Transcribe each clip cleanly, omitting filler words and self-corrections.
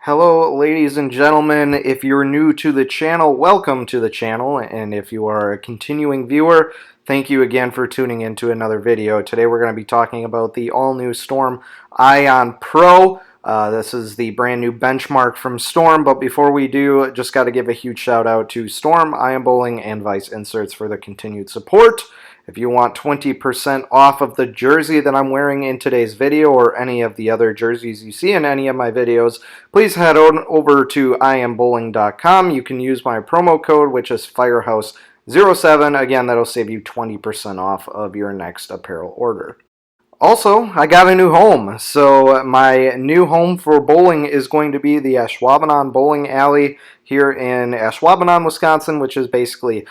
Hello, ladies and gentlemen. If you're new to the channel, welcome to the channel. And if you are a continuing viewer, thank you again for tuning into another video. Today we're going to be talking about the all-new Storm Ion Pro. This is the brand new benchmark from Storm, but before we do, just got to give a huge shout out to Storm, Ion Bowling, and Vice Inserts for their continued support. If you want 20% off of the jersey that I'm wearing in today's video or any of the other jerseys you see in any of my videos, please head on over to iambowling.com. You can use my promo code, which is Firehouse07. Again, that'll save you 20% off of your next apparel order. Also, I got a new home. So my new home for bowling is going to be the Ashwaubenon Bowling Alley here in Ashwaubenon, Wisconsin, which is basically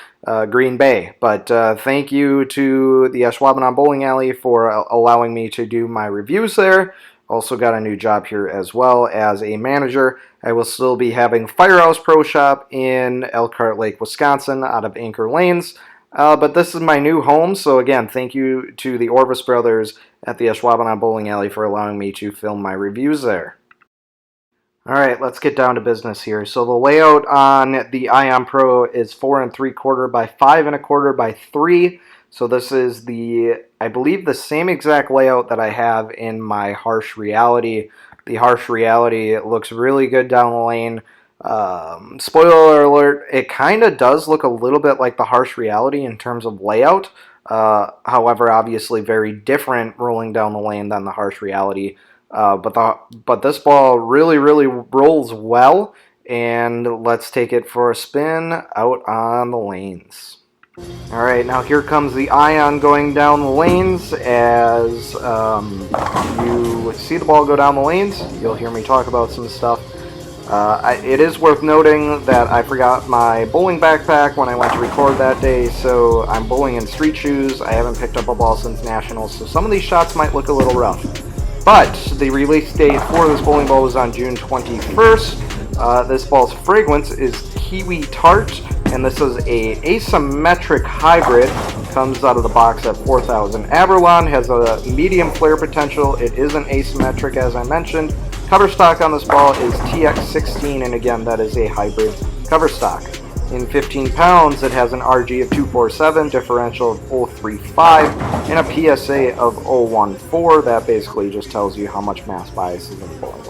Green Bay. But thank you to the Ashwaubenon Bowling Alley for allowing me to do my reviews there. Also got a new job here as well as a manager. I will still be having Firehouse Pro Shop in Elkhart Lake, Wisconsin, out of Anchor Lanes. But this is my new home, so again, thank you to the Orvis brothers at the Ashwaubenon Bowling Alley for allowing me to film my reviews there. Alright, let's get down to business here. So the layout on the Ion Pro is 4 3/4 by 5 1/4 by 3. So this is I believe the same exact layout that I have in my Harsh Reality. The Harsh Reality looks really good down the lane. Spoiler alert, it kind of does look a little bit like the Harsh Reality in terms of layout. However, obviously very different rolling down the lane than the Harsh Reality. But this ball really rolls well, and let's take it for a spin out on the lanes. Alright, now here comes the Ion going down the lanes. As you see the ball go down the lanes, you'll hear me talk about some stuff. It is worth noting that I forgot my bowling backpack when I went to record that day, so I'm bowling in street shoes. I haven't picked up a ball since Nationals, so some of these shots might look a little rough. But the release date for this bowling ball was on June 21st. This ball's fragrance is Kiwi Tart, and this is a asymmetric hybrid. Comes out of the box at 4,000 Abralon, has a medium flare potential. It isn't asymmetric, as I mentioned. Cover stock on this ball is TX16, and again, that is a hybrid cover stock. In 15 pounds, it has an RG of 247, differential of 035, and a PSA of 014. That basically just tells you how much mass bias is in the bowling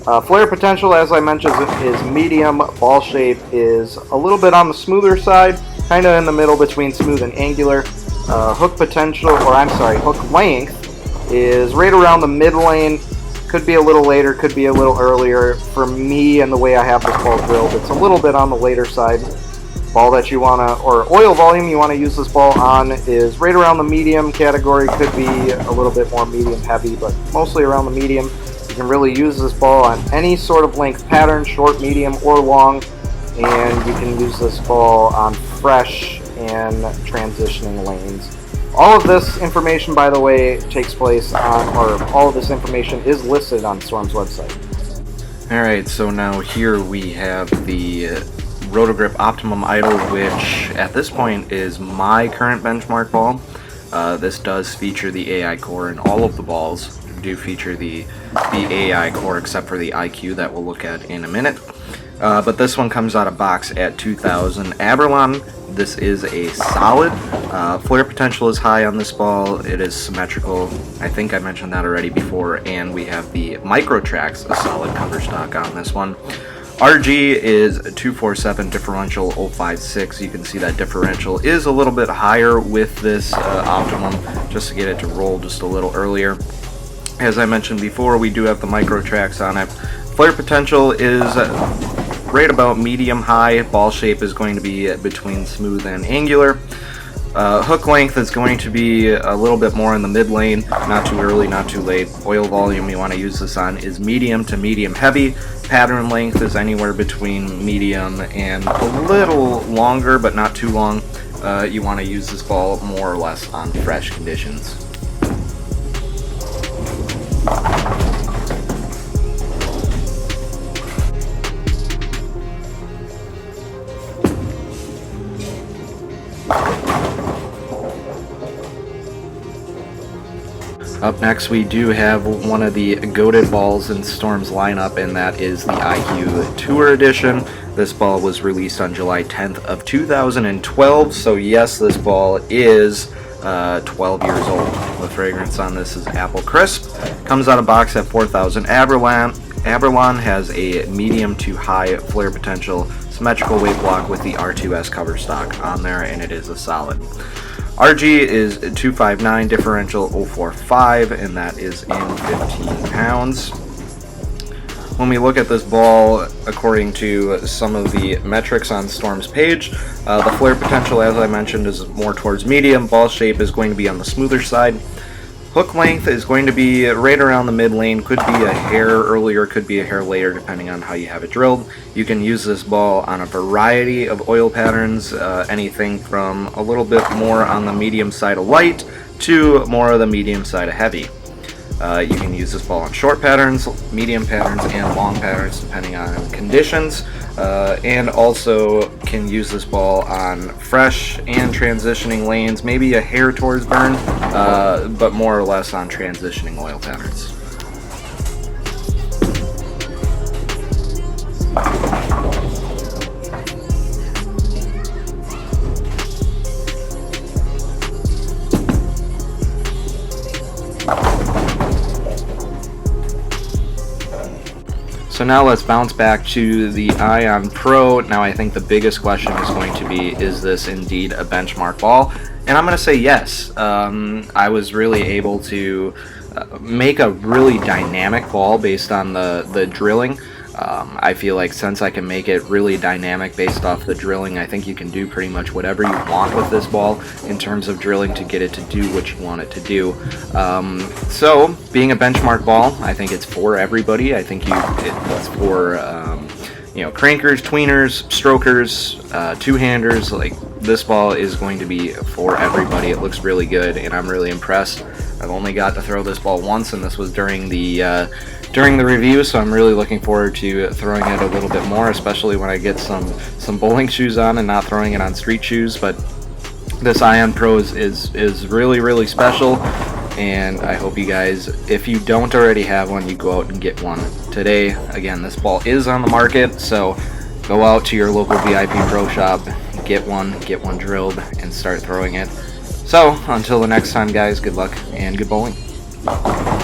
ball. Flare potential, as I mentioned, is medium. Ball shape is a little bit on the smoother side, kind of in the middle between smooth and angular. Hook length is right around the mid lane. Could be a little later, could be a little earlier. For me and the way I have this ball drilled, it's a little bit on the later side. Ball that you want to, or oil volume you want to use this ball on is right around the medium category. Could be a little bit more medium heavy, but mostly around the medium. You can really use this ball on any sort of length pattern, short, medium, or long. And you can use this ball on fresh and transitioning lanes. All of this information, by the way, takes place on, or all of this information is listed on Storm's website. Alright, so now here we have the Rotogrip Optimum Idol, which at this point is my current benchmark ball. This does feature the AI core, and all of the balls do feature the AI core except for the IQ that we'll look at in a minute. But this one comes out of box at 2,000 Abralon. This is a solid. Flare potential is high on this ball. It is symmetrical. I think I mentioned that already before. And we have the Microtrax, a solid cover stock on this one. RG is 247, differential 056. You can see that differential is a little bit higher with this Optimum, just to get it to roll just a little earlier. As I mentioned before, we do have the Microtrax on it. Flare potential is right about medium high. Ball shape is going to be between smooth and angular. Hook length is going to be a little bit more in the mid lane, not too early, not too late. Oil volume you want to use this on is medium to medium heavy. Pattern length is anywhere between medium and a little longer, but not too long. You want to use this ball more or less on fresh conditions. Up next, we do have one of the goated balls in Storm's lineup, and that is the IQ Tour Edition. This ball was released on July 10th of 2012, so yes, this ball is 12 years old. The fragrance on this is Apple Crisp. Comes out of box at 4,000 Abralon, has a medium to high flare potential, symmetrical weight block with the R2S cover stock on there, and it is a solid. RG is 259, differential 045, and that is in 15 pounds. When we look at this ball, according to some of the metrics on Storm's page, the flare potential, as I mentioned, is more towards medium. Ball shape is going to be on the smoother side. Hook length is going to be right around the mid lane, could be a hair earlier, could be a hair later, depending on how you have it drilled. You can use this ball on a variety of oil patterns, anything from a little bit more on the medium side of light to more of the medium side of heavy. You can use this ball on short patterns, medium patterns, and long patterns depending on conditions, and also can use this ball on fresh and transitioning lanes, maybe a hair towards burn, but more or less on transitioning oil patterns. So now let's bounce back to the Ion Pro. Now I think the biggest question is going to be, is this indeed a benchmark ball? And I'm going to say yes. I was really able to make a really dynamic ball based on the drilling. I feel like since I can make it really dynamic based off the drilling, I think you can do pretty much whatever you want with this ball in terms of drilling to get it to do what you want it to do. So, being a benchmark ball, I think it's for everybody. I think it's for crankers, tweeners, strokers, two-handers. Like, this ball is going to be for everybody. It looks really good, and I'm really impressed. I've only got to throw this ball once, and this was during the review, so I'm really looking forward to throwing it a little bit more, especially when I get some bowling shoes on and not throwing it on street shoes. But this Ion Pro is really, really special, and I hope you guys, if you don't already have one, you go out and get one today. Again, this ball is on the market, so go out to your local VIP Pro Shop, get one drilled, and start throwing it. So, until the next time, guys, good luck and good bowling. Bye.